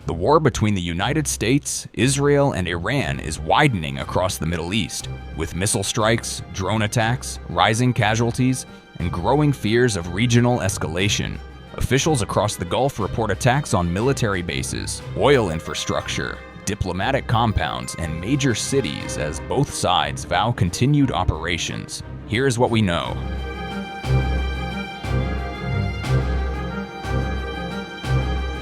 The war between the United States, Israel, and Iran is widening across the Middle East, with missile strikes, drone attacks, rising casualties, and growing fears of regional escalation. Officials across the Gulf report attacks on military bases, oil infrastructure, diplomatic compounds, and major cities as both sides vow continued operations. Here's what we know.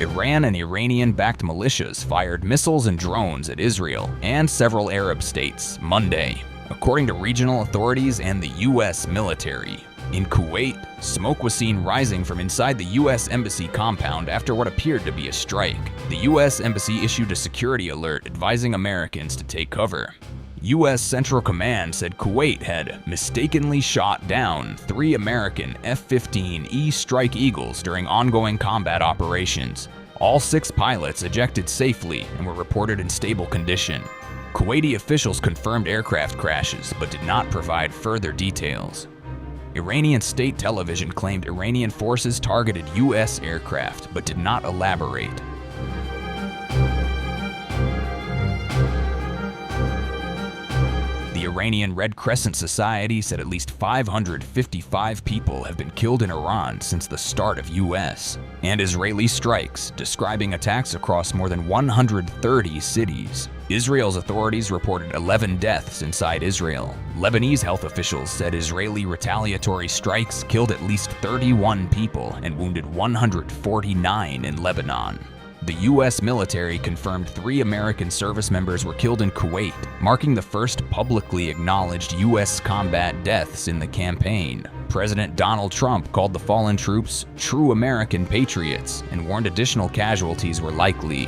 Iran and Iranian-backed militias fired missiles and drones at Israel and several Arab states Monday, according to regional authorities and the U.S. military. In Kuwait, smoke was seen rising from inside the U.S. Embassy compound after what appeared to be a strike. The U.S. Embassy issued a security alert advising Americans to take cover. U.S. Central Command said Kuwait had mistakenly shot down 3 American F-15E Strike Eagles during ongoing combat operations. All 6 pilots ejected safely and were reported in stable condition. Kuwaiti officials confirmed aircraft crashes but did not provide further details. Iranian state television claimed Iranian forces targeted U.S. aircraft but did not elaborate. The Iranian Red Crescent Society said at least 555 people have been killed in Iran since the start of U.S. and Israeli strikes, describing attacks across more than 130 cities. Israel's authorities reported 11 deaths inside Israel. Lebanese health officials said Israeli retaliatory strikes killed at least 31 people and wounded 149 in Lebanon. The U.S. military confirmed 3 American service members were killed in Kuwait, marking the first publicly acknowledged U.S. combat deaths in the campaign. President Donald Trump called the fallen troops true American patriots and warned additional casualties were likely.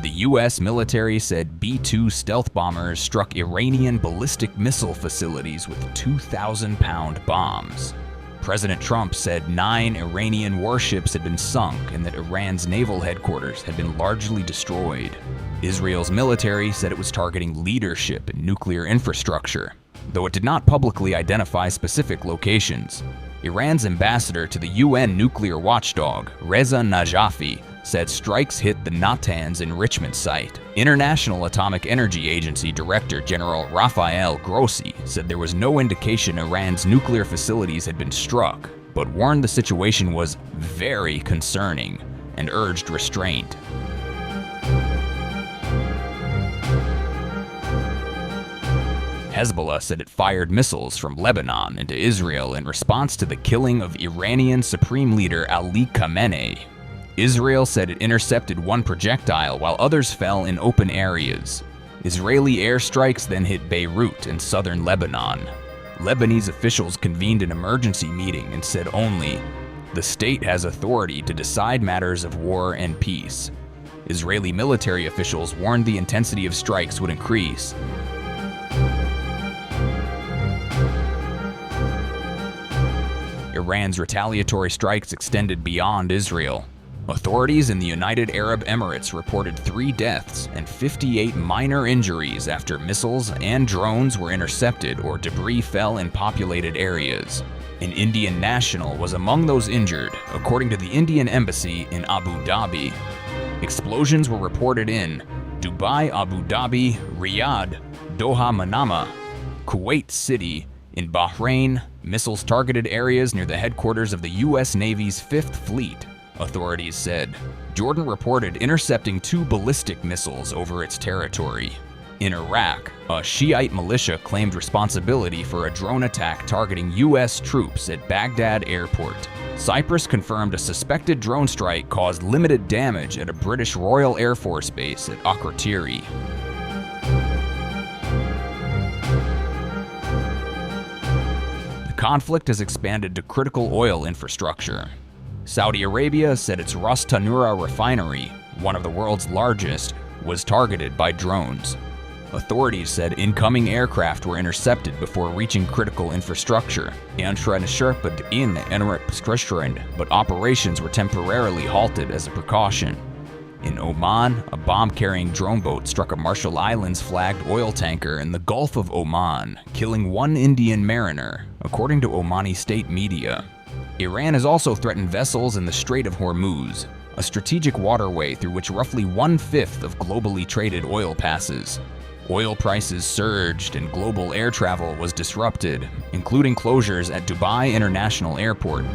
The U.S. military said B-2 stealth bombers struck Iranian ballistic missile facilities with 2,000-pound bombs. President Trump said 9 Iranian warships had been sunk and that Iran's naval headquarters had been largely destroyed. Israel's military said it was targeting leadership and nuclear infrastructure, though it did not publicly identify specific locations. Iran's ambassador to the UN nuclear watchdog, Reza Najafi, said strikes hit the Natanz enrichment site. International Atomic Energy Agency Director General Rafael Grossi said there was no indication Iran's nuclear facilities had been struck, but warned the situation was very concerning and urged restraint. Hezbollah said it fired missiles from Lebanon into Israel in response to the killing of Iranian Supreme Leader Ali Khamenei. Israel said it intercepted 1 projectile while others fell in open areas. Israeli airstrikes then hit Beirut in southern Lebanon. Lebanese officials convened an emergency meeting and said only, "The state has authority to decide matters of war and peace." Israeli military officials warned the intensity of strikes would increase. Iran's retaliatory strikes extended beyond Israel. Authorities in the United Arab Emirates reported 3 deaths and 58 minor injuries after missiles and drones were intercepted or debris fell in populated areas. An Indian national was among those injured, according to the Indian embassy in Abu Dhabi. Explosions were reported in Dubai, Abu Dhabi, Riyadh, Doha, Manama, Kuwait City, in Bahrain. Missiles targeted areas near the headquarters of the U.S. Navy's 5th Fleet, authorities said. Jordan reported intercepting 2 ballistic missiles over its territory. In Iraq, a Shiite militia claimed responsibility for a drone attack targeting U.S. troops at Baghdad airport. Cyprus confirmed a suspected drone strike caused limited damage at a British Royal Air Force base at Akrotiri. The conflict has expanded to critical oil infrastructure. Saudi Arabia said its Ras Tanura refinery, one of the world's largest, was targeted by drones. Authorities said incoming aircraft were intercepted before reaching critical infrastructure, but operations were temporarily halted as a precaution. In Oman, a bomb-carrying drone boat struck a Marshall Islands-flagged oil tanker in the Gulf of Oman, killing 1 Indian mariner, according to Omani state media. Iran has also threatened vessels in the Strait of Hormuz, a strategic waterway through which roughly 1/5 of globally traded oil passes. Oil prices surged and global air travel was disrupted, including closures at Dubai International Airport.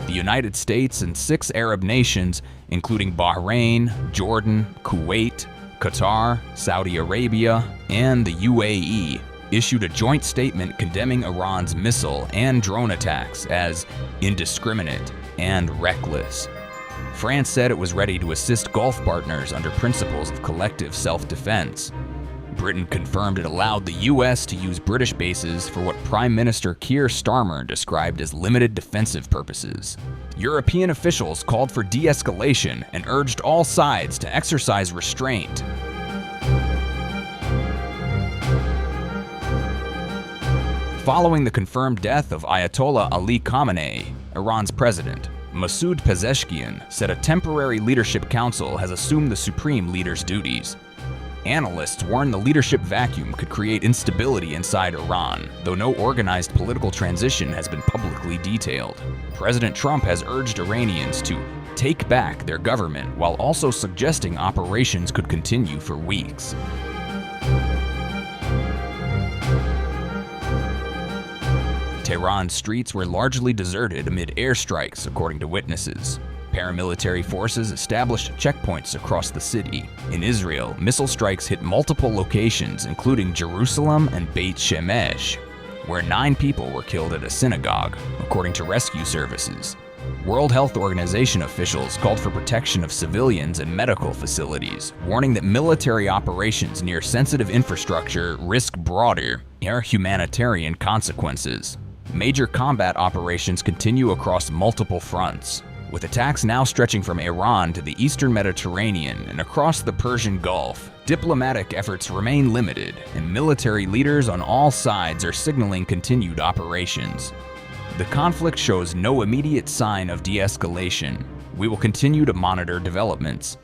The United States and 6 Arab nations, including Bahrain, Jordan, Kuwait, Qatar, Saudi Arabia, and the UAE, issued a joint statement condemning Iran's missile and drone attacks as indiscriminate and reckless. France said it was ready to assist Gulf partners under principles of collective self-defense. Britain confirmed it allowed the US to use British bases for what Prime Minister Keir Starmer described as limited defensive purposes. European officials called for de-escalation and urged all sides to exercise restraint. Following the confirmed death of Ayatollah Ali Khamenei, Iran's president, Masoud Pezeshkian said a temporary leadership council has assumed the supreme leader's duties. Analysts warn the leadership vacuum could create instability inside Iran, though no organized political transition has been publicly detailed. President Trump has urged Iranians to take back their government while also suggesting operations could continue for weeks. Tehran's streets were largely deserted amid airstrikes, according to witnesses. Paramilitary forces established checkpoints across the city. In Israel, missile strikes hit multiple locations, including Jerusalem and Beit Shemesh, where 9 people were killed at a synagogue, according to rescue services. World Health Organization officials called for protection of civilians and medical facilities, warning that military operations near sensitive infrastructure risk broader humanitarian consequences. Major combat operations continue across multiple fronts, with attacks now stretching from Iran to the eastern Mediterranean and across the Persian Gulf. Diplomatic efforts remain limited, and military leaders on all sides are signaling continued operations. The conflict shows no immediate sign of de-escalation. We will continue to monitor developments.